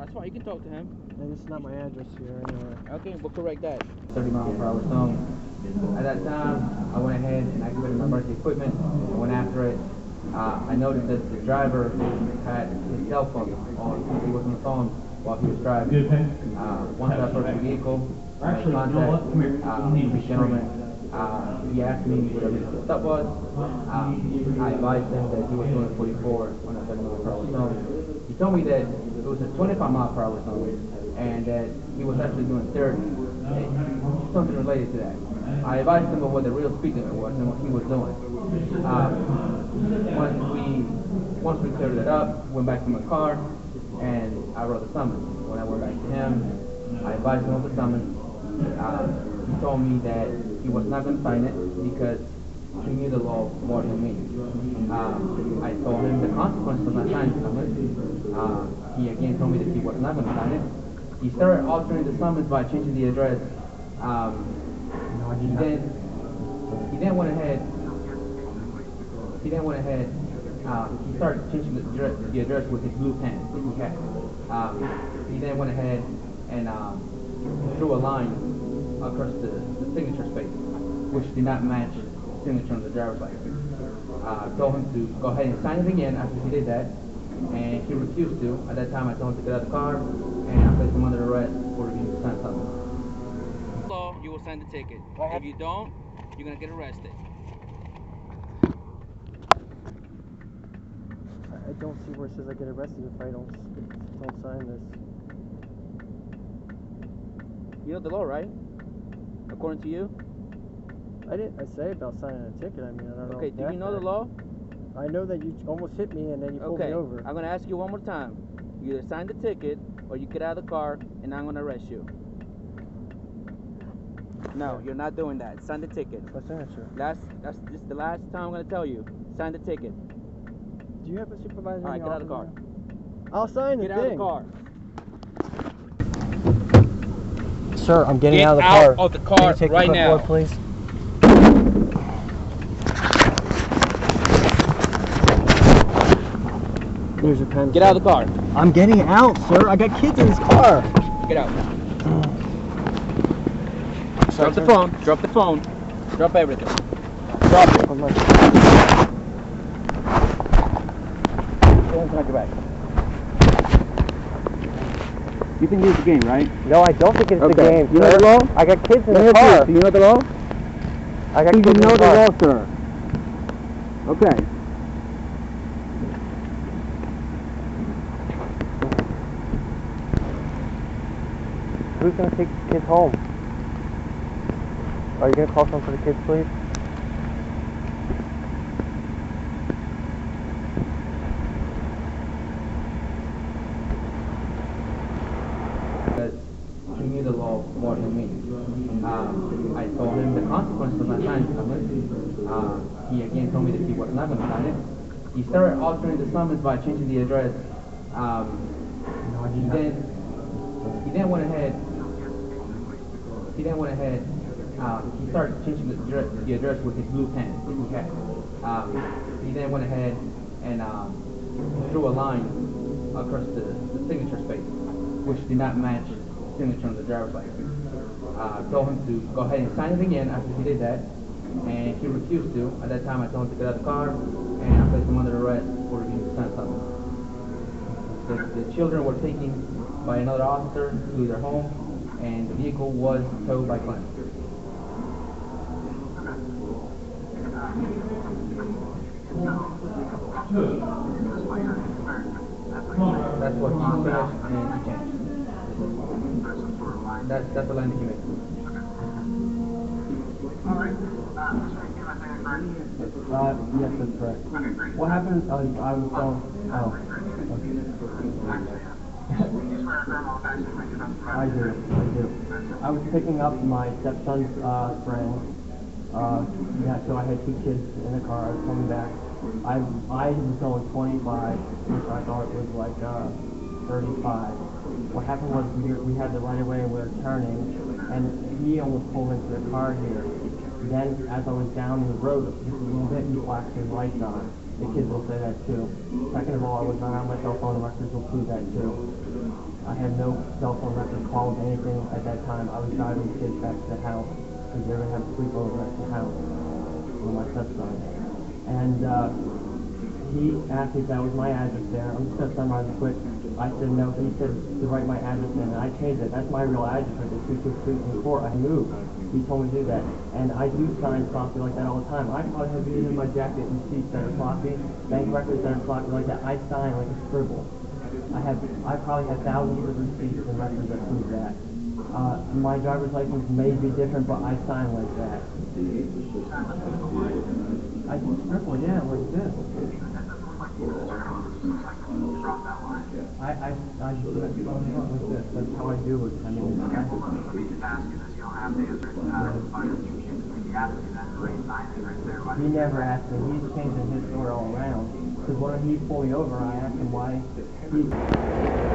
That's fine. You can talk to him. And it's not my address here anyway. Okay, we'll correct that. 30 miles per hour zone. At that time, I went ahead and activated my emergency equipment. I went after it. I noticed that the driver had his cell phone on. He was on the phone while he was driving. Once I approached the vehicle, I made contact with the gentleman. He asked me what the stop was. I advised him that he was doing 44 on a 30 mile per hour zone. He told me that it was a 25 mile per hour zone and that he was actually doing 30. Something related to that. I advised him of what the real speed limit was and what he was doing. Once we cleared it up, went back to my car, and I wrote the summons. When I went back to him, I advised him of the summons. He told me that he was not going to sign it because he knew the law more than me. I told him the consequences of not signing the summons. He again told me that he was not going to sign it. He started altering the summons by changing the address. He then went ahead. He started changing the address with his blue pen that he had. He then went ahead and drew a line across the signature space, which did not match the signature on the driver's license. Told him to go ahead and sign it again after he did that, and he refused to. At that time, I told him to get out of the car, and I placed him under arrest for refusing to sign something. Law, you will sign the ticket. If you don't, you're gonna get arrested. I don't see where it says I get arrested if I don't sign this. You know the law, right? According to you? I say about signing a ticket. I mean, I don't know. Okay, do you know the law? I know that you almost hit me and then you pulled me over. I'm going to ask you one more time. You either sign the ticket or you get out of the car and I'm going to arrest you. No, you're not doing that. Sign the ticket. What signature? That's just the last time I'm going to tell you. Sign the ticket. Do you have a supervisor? All right, get out of the car. I'll sign the thing. Get out of the car. Sir, I'm getting out of the car. Get out of the car take right the now. Please. Here's your pen. Get out of the car. I'm getting out, sir. I got kids in this car. Get out. Drop the phone. Drop the phone. Drop everything. Drop it. Go inside your bag. You think it's a game, right? No, I don't think it's a game, sir. You know the law? I got kids in the car. Do you know the law? I got kids in the car. You know the law, sir. Okay. Who's going to take the kids home? Are you going to call someone for the kids, please? Because he knew the law more than me. I told him the consequences of not signing the summons. He again told me that he was not going to sign it. He started altering the summons by changing the address. He then went ahead. He started changing the address with his blue pen that he had. He then went ahead and drew a line across the signature space, which did not match the signature on the driver's license. Told him to go ahead and sign it again after he did that, and he refused to. At that time, I told him to get out of the car, and I placed him under arrest for refusing to sign something. The children were taken by another officer to their home, and the vehicle was towed by claim. That's what he said, and he changed. That's the line that he made. Yes, that's correct. What happened? I was told. I do. I was picking up my stepson's friend. So I had two kids in the car. I was coming back. I was going 25, which I thought was like 35. What happened was we had the right of way and we were turning, and he almost pulled into the car here. Then, as I was down the road just a little bit, he flashed his lights on. The kids will say that too. Second of all, I was not on my cell phone. The records will prove that too. I had no cell phone record calls, anything at that time. I was driving the kids back to the house because they were going to have a sleepover at the house with my stepson. And he asked me if that was my address there. I'm just going to summarize it quick. I said no. He said to write my address in, and I changed it. That's my real address right there, 223. And before I moved, he told me to do that. And I do sign sloppy like that all the time. I probably have it in my jacket and seats that are sloppy, bank records that are sloppy like that. I sign like a scribble. I probably have thousands of receipts and records that prove that. My driver's license may be different, but I sign like that. I can scribble, yeah, like this. I do it like this. That's how I do it. I mean, he never asked me. He's changing his story all around. Because when he pulled me over, I asked him why he...